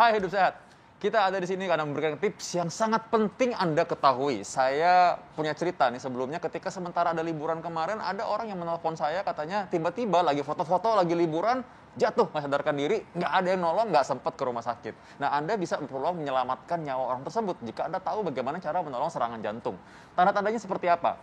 Hai Hidup Sehat. Kita ada di sini karena memberikan tips yang sangat penting Anda ketahui. Saya punya cerita nih sebelumnya ketika sementara ada liburan kemarin, ada orang yang menelpon saya katanya tiba-tiba lagi foto-foto, lagi liburan, jatuh, nggak sadarkan diri, nggak ada yang nolong, nggak sempat ke rumah sakit. Nah, Anda bisa perlu menyelamatkan nyawa orang tersebut jika Anda tahu bagaimana cara menolong serangan jantung. Tanda-tandanya seperti apa?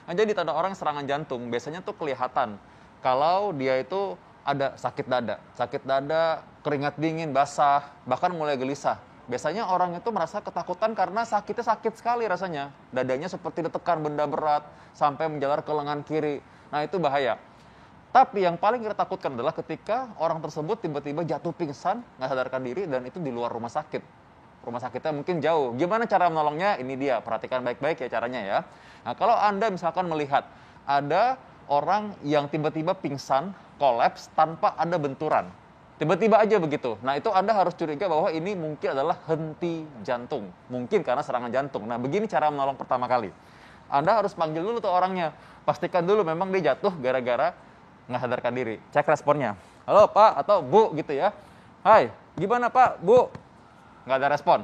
Nah, jadi tanda orang serangan jantung biasanya tuh kelihatan kalau dia itu ada sakit dada, keringat dingin, basah, bahkan mulai gelisah. Biasanya orang itu merasa ketakutan karena sakitnya sakit sekali rasanya. Dadanya seperti ditekan benda berat sampai menjalar ke lengan kiri. Nah, itu bahaya. Tapi yang paling kita takutkan adalah ketika orang tersebut tiba-tiba jatuh pingsan, nggak sadarkan diri, dan itu di luar rumah sakit. Rumah sakitnya mungkin jauh. Gimana cara menolongnya? Ini dia, perhatikan baik-baik ya caranya ya. Nah, kalau Anda misalkan melihat ada orang yang tiba-tiba pingsan, kolaps tanpa ada benturan. Tiba-tiba aja begitu. Nah, itu Anda harus curiga bahwa ini mungkin adalah henti jantung. Mungkin karena serangan jantung. Nah, begini cara menolong pertama kali. Anda harus panggil dulu tuh orangnya. Pastikan dulu memang dia jatuh gara-gara nggak sadarkan diri. Cek responnya. Halo Pak atau Bu gitu ya. Hai, gimana Pak, Bu? Nggak ada respon.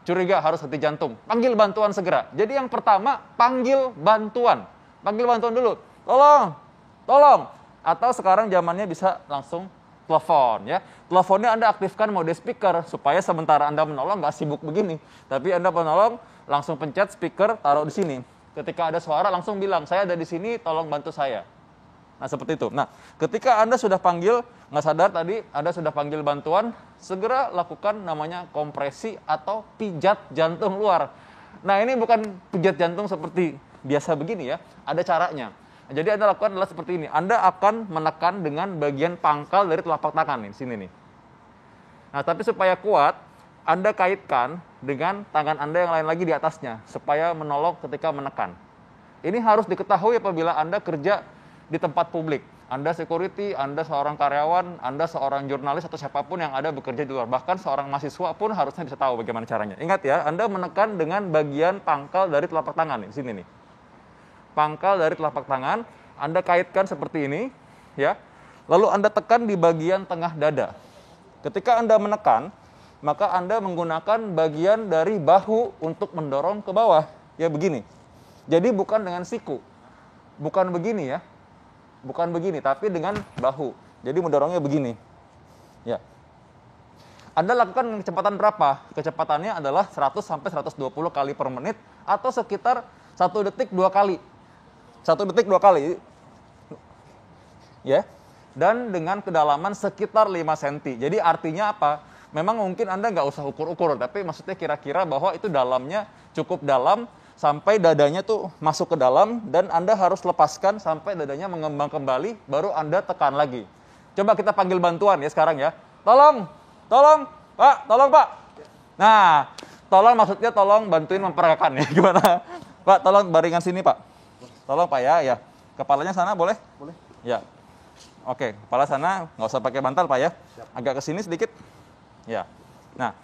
Curiga harus henti jantung. Panggil bantuan segera. Jadi yang pertama, panggil bantuan. Panggil bantuan dulu. Tolong. Atau sekarang zamannya bisa langsung telepon ya. Teleponnya Anda aktifkan mode speaker supaya sementara Anda menolong nggak sibuk begini. Tapi Anda menolong langsung pencet speaker, taruh di sini. Ketika ada suara langsung bilang, saya ada di sini, tolong bantu saya. Nah, seperti itu. Nah, ketika Anda sudah panggil, nggak sadar tadi, Anda sudah panggil bantuan, segera lakukan namanya kompresi atau pijat jantung luar. Nah, ini bukan pijat jantung seperti biasa begini ya, ada caranya. Jadi Anda lakukan adalah seperti ini. Anda akan menekan dengan bagian pangkal dari telapak tangan nih, sini nih. Nah, tapi supaya kuat, Anda kaitkan dengan tangan Anda yang lain lagi di atasnya, supaya menolong ketika menekan. Ini harus diketahui apabila Anda kerja di tempat publik. Anda security, Anda seorang karyawan, Anda seorang jurnalis atau siapapun yang ada bekerja di luar. Bahkan seorang mahasiswa pun harusnya bisa tahu bagaimana caranya. Ingat ya, Anda menekan dengan bagian pangkal dari telapak tangan di sini nih. Pangkal dari telapak tangan, Anda kaitkan seperti ini, ya. Lalu Anda tekan di bagian tengah dada. Ketika Anda menekan, maka Anda menggunakan bagian dari bahu untuk mendorong ke bawah, ya begini. Jadi bukan dengan siku, bukan begini ya. Bukan begini, tapi dengan bahu. Jadi mendorongnya begini. Ya. Anda lakukan kecepatan berapa? Kecepatannya adalah 100 sampai 120 kali per menit atau sekitar 1 detik 2 kali. 1 detik 2 kali. Ya. Dan dengan kedalaman sekitar 5 cm. Jadi artinya apa? Memang mungkin Anda nggak usah ukur-ukur, tapi maksudnya kira-kira bahwa itu dalamnya cukup dalam sampai dadanya tuh masuk ke dalam, dan Anda harus lepaskan sampai dadanya mengembang kembali, baru Anda tekan lagi. Coba kita panggil bantuan ya sekarang ya. Tolong Pak. Nah, tolong maksudnya tolong bantuin memperagakan ya. Gimana? Pak, tolong baringan sini Pak. Tolong Pak ya. Kepalanya sana boleh? Boleh. Ya. Oke, kepala sana nggak usah pakai bantal Pak ya. Agak ke sini sedikit. Ya. Nah,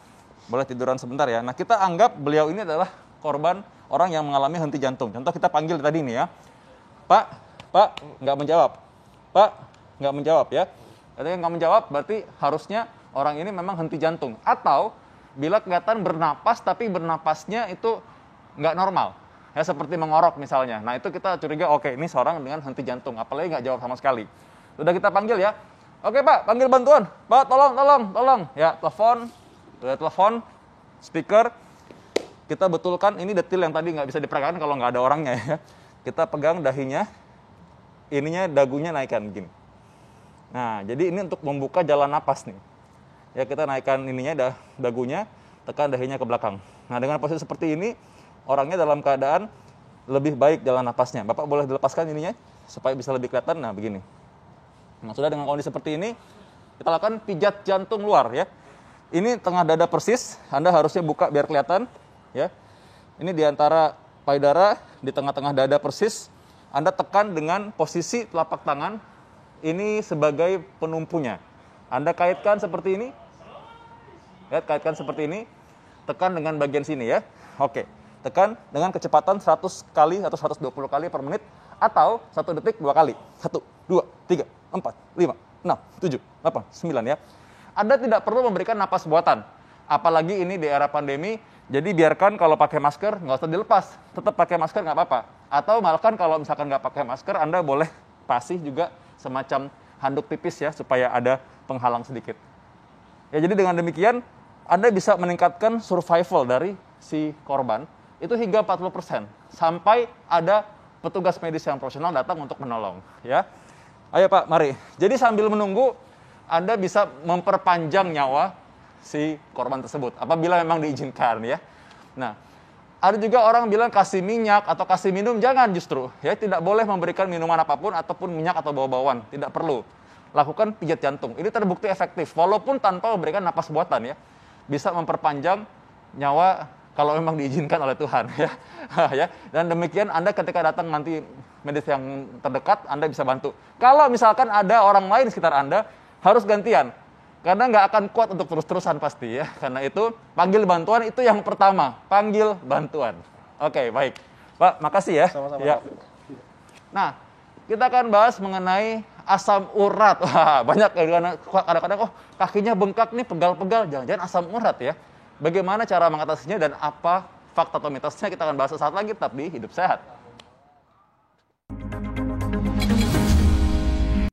boleh tiduran sebentar ya. Nah, kita anggap beliau ini adalah korban orang yang mengalami henti jantung. Contoh kita panggil tadi nih ya. Pak, nggak menjawab. Pak, nggak menjawab ya. Ketika nggak menjawab, berarti harusnya orang ini memang henti jantung. Atau bila kelihatan bernapas, tapi bernapasnya itu nggak normal. Ya, seperti mengorok misalnya. Nah, itu kita curiga, oke, ini seorang dengan henti jantung. Apalagi nggak jawab sama sekali. Sudah kita panggil ya. Oke Pak, panggil bantuan. Pak, tolong. Ya, telepon, speaker. Kita betulkan, ini detil yang tadi nggak bisa diperagakan kalau nggak ada orangnya ya. Kita pegang dahinya, ininya dagunya naikkan begini. Nah, jadi ini untuk membuka jalan napas nih. Ya, kita naikkan ininya, dagunya, tekan dahinya ke belakang. Nah, dengan posisi seperti ini, orangnya dalam keadaan lebih baik jalan napasnya. Bapak boleh dilepaskan ininya, supaya bisa lebih kelihatan. Nah, begini. Nah, sudah dengan kondisi seperti ini, kita lakukan pijat jantung luar ya. Ini tengah dada persis, Anda harusnya buka biar kelihatan. Ya, ini di antara payudara, di tengah-tengah dada persis, Anda tekan dengan posisi telapak tangan, ini sebagai penumpunya. Anda kaitkan seperti ini, ya, kaitkan seperti ini, tekan dengan bagian sini ya. Oke, tekan dengan kecepatan 100 kali atau 120 kali per menit, atau 1 detik 2 kali. 1, 2, 3, 4, 5, 6, 7, 8, 9 ya. Anda tidak perlu memberikan napas buatan. Apalagi ini di era pandemi, jadi biarkan kalau pakai masker, nggak usah dilepas. Tetap pakai masker nggak apa-apa. Atau malah kalau misalkan nggak pakai masker, Anda boleh kasih juga semacam handuk tipis ya, supaya ada penghalang sedikit. Ya, jadi dengan demikian, Anda bisa meningkatkan survival dari si korban, itu hingga 40%. Sampai ada petugas medis yang profesional datang untuk menolong. Ya. Ayo Pak, mari. Jadi sambil menunggu, Anda bisa memperpanjang nyawa si korban tersebut, apabila memang diizinkan ya. Nah, ada juga orang bilang kasih minyak atau kasih minum, jangan justru. Ya, tidak boleh memberikan minuman apapun ataupun minyak atau bau-bauan, tidak perlu. Lakukan pijat jantung, ini terbukti efektif, walaupun tanpa memberikan napas buatan ya. Bisa memperpanjang nyawa kalau memang diizinkan oleh Tuhan ya. Ya. Dan demikian Anda ketika datang nanti medis yang terdekat, Anda bisa bantu. Kalau misalkan ada orang lain di sekitar Anda, harus gantian. Karena nggak akan kuat untuk terus-terusan pasti ya. Karena itu panggil bantuan itu yang pertama, panggil bantuan. Oke, baik. Pak, makasih ya. Sama-sama. Ya. Nah, kita akan bahas mengenai asam urat. Wah, banyak kadang-kadang kakinya bengkak nih, pegal-pegal, jangan-jangan asam urat ya. Bagaimana cara mengatasinya dan apa fakta atau mitosnya kita akan bahas sesaat lagi, tetap di Hidup Sehat.